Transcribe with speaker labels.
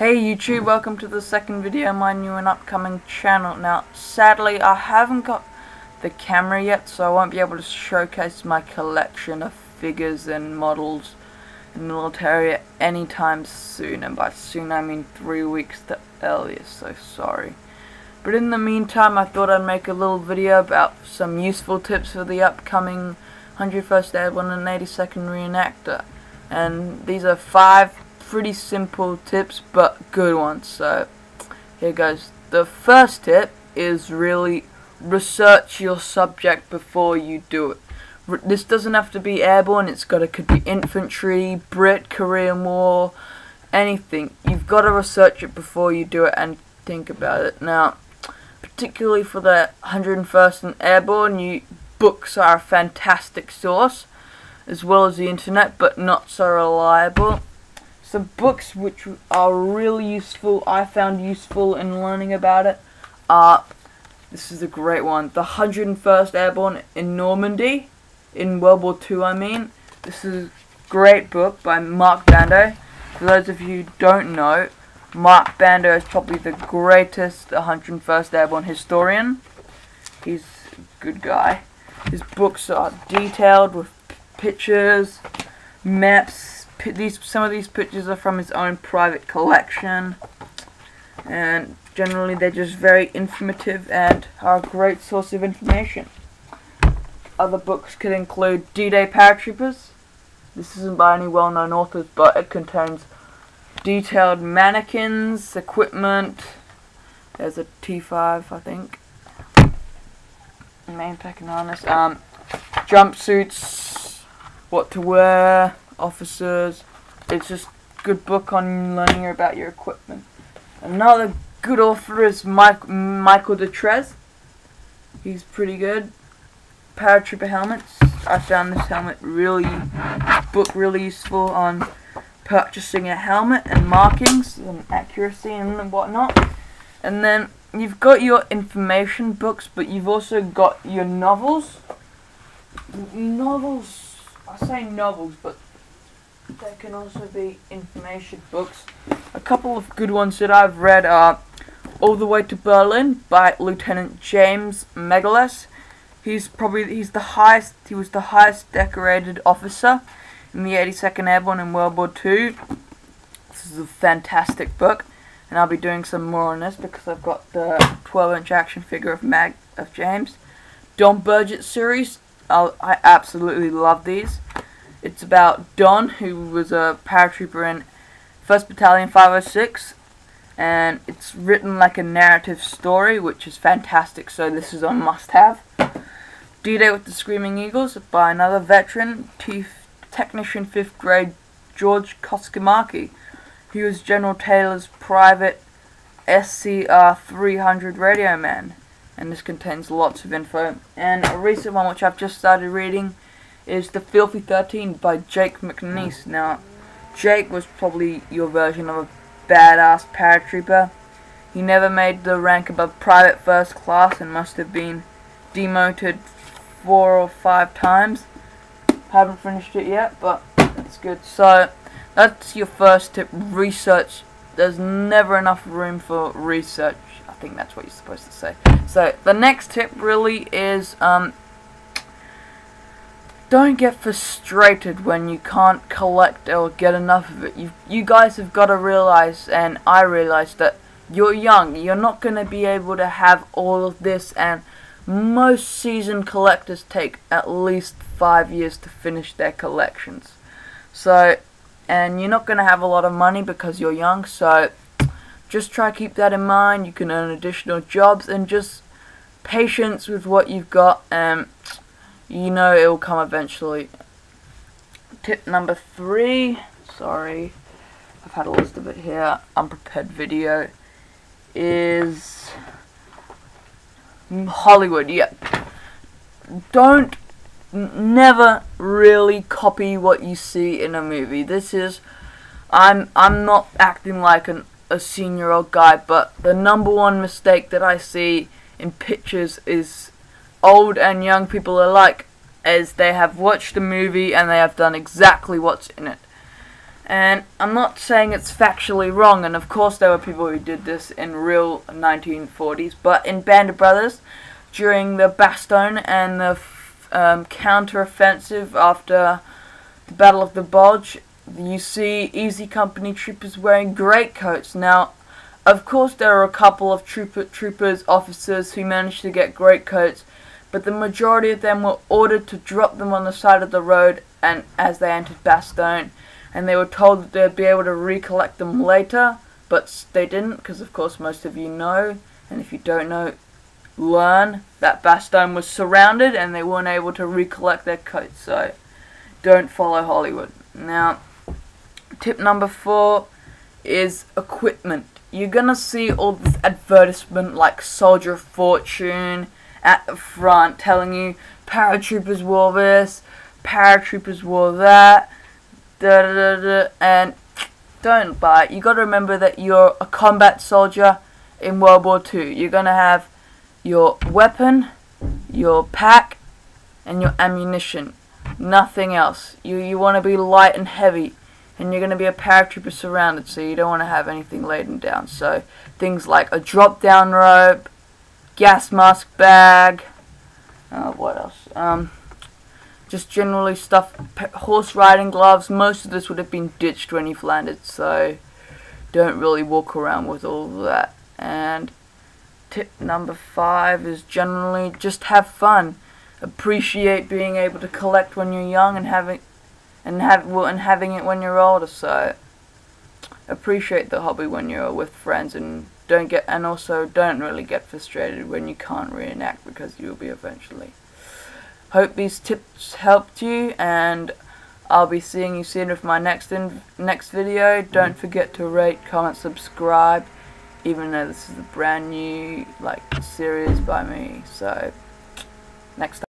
Speaker 1: Hey YouTube, welcome to the second video of my new and upcoming channel. Now, sadly, I haven't got the camera yet, so I won't be able to showcase my collection of figures and models in the military anytime soon. And by soon, I mean 3 weeks the earliest, so sorry. But in the meantime, I thought I'd make a little video about some useful tips for the upcoming 101st Airborne and 82nd Reenactor. And these are 5 pretty simple tips, but good ones. So here goes. The first tip is really research your subject before you do it. This doesn't have to be airborne. Could be infantry, Brit, Korean War, anything. You've got to research it before you do it and think about it. Now, particularly for the 101st and Airborne, books are a fantastic source, as well as the internet, but not so reliable. Some books which are really useful, I found useful in learning about it, this is a great one, The 101st Airborne in Normandy, in World War II I mean. This is a great book by Mark Bando. For those of you who don't know, Mark Bando is probably the greatest 101st Airborne historian. He's a good guy. His books are detailed with pictures, maps. Some of these pictures are from his own private collection, and generally they're just very informative and are a great source of information. Other books could include D-Day Paratroopers. This isn't by any well-known authors, but it contains detailed mannequins, equipment. There's a T5, I think. Main pack and harness. Jumpsuits, what to wear, officers. It's just a good book on learning about your equipment. Another good author is Michael Detrez. He's pretty good. Paratrooper helmets. I found this book really useful on purchasing a helmet and markings and accuracy and whatnot. And then you've got your information books, but you've also got your novels. I say novels, but there can also be information books. A couple of good ones that I've read are All the Way to Berlin by Lieutenant James Megalas. He was the highest decorated officer in the 82nd Airborne in World War II. This is a fantastic book, and I'll be doing some more on this because I've got the 12-inch action figure of James. Don Burgett series. I absolutely love these. It's about Don, who was a paratrooper in 1st Battalion 506, and it's written like a narrative story, which is fantastic, so this is a must-have. D-Day with the Screaming Eagles by another veteran, Technician 5th Grade George Koskamaki. He was General Taylor's private SCR 300 radio man, and this contains lots of info. And a recent one which I've just started reading is The Filthy 13 by Jake McNeese. Now, Jake was probably your version of a badass paratrooper. He never made the rank above Private First Class and must have been demoted 4 or 5 times. Haven't finished it yet, but that's good. So, that's your first tip, research. There's never enough room for research. I think that's what you're supposed to say. So, the next tip really is, don't get frustrated when you can't collect or get enough of it. You guys have got to realize, and I realize, that you're young. You're not going to be able to have all of this, and most seasoned collectors take at least 5 years to finish their collections. So, and you're not going to have a lot of money because you're young, so just try to keep that in mind. You can earn additional jobs, and just patience with what you've got, and you know it will come eventually. Tip number 3, sorry, I've had a list of it here, unprepared video, is Hollywood. Yeah, never really copy what you see in a movie. I'm not acting like a senior-old guy, but the #1 mistake that I see in pictures is old and young people alike, as they have watched a movie and they have done exactly what's in it. And I'm not saying it's factually wrong, and of course there were people who did this in real 1940s, but in Band of Brothers, during the Bastogne and the counter-offensive after the Battle of the Bulge, you see Easy Company troopers wearing greatcoats. Now, of course there are a couple of troopers, officers who managed to get greatcoats, but the majority of them were ordered to drop them on the side of the road and as they entered Bastogne, and they were told that they'd be able to recollect them later, but they didn't, because of course most of you know, and if you don't know, learn that Bastogne was surrounded and they weren't able to recollect their coats, so don't follow Hollywood. Now, tip number 4 is equipment. You're gonna see all this advertisement like Soldier of Fortune at the front telling you paratroopers wore this, paratroopers wore that, and don't buy it. You gotta remember that you're a combat soldier in World War II. You're gonna have your weapon, your pack, and your ammunition. Nothing else. You want to be light and heavy, and you're going to be a paratrooper surrounded, so you don't want to have anything laden down. So things like a drop-down rope, gas mask bag, what else? Just generally stuff, horse riding gloves. Most of this would have been ditched when you've landed, so don't really walk around with all of that. And tip number 5 is generally just have fun. Appreciate being able to collect when you're young and having it when you're older. So appreciate the hobby when you're with friends, and also don't really get frustrated when you can't reenact, because you will be eventually. Hope these tips helped you, and I'll be seeing you soon with my next video. Don't forget to rate, comment, subscribe, even though this is a brand new series by me. So next time.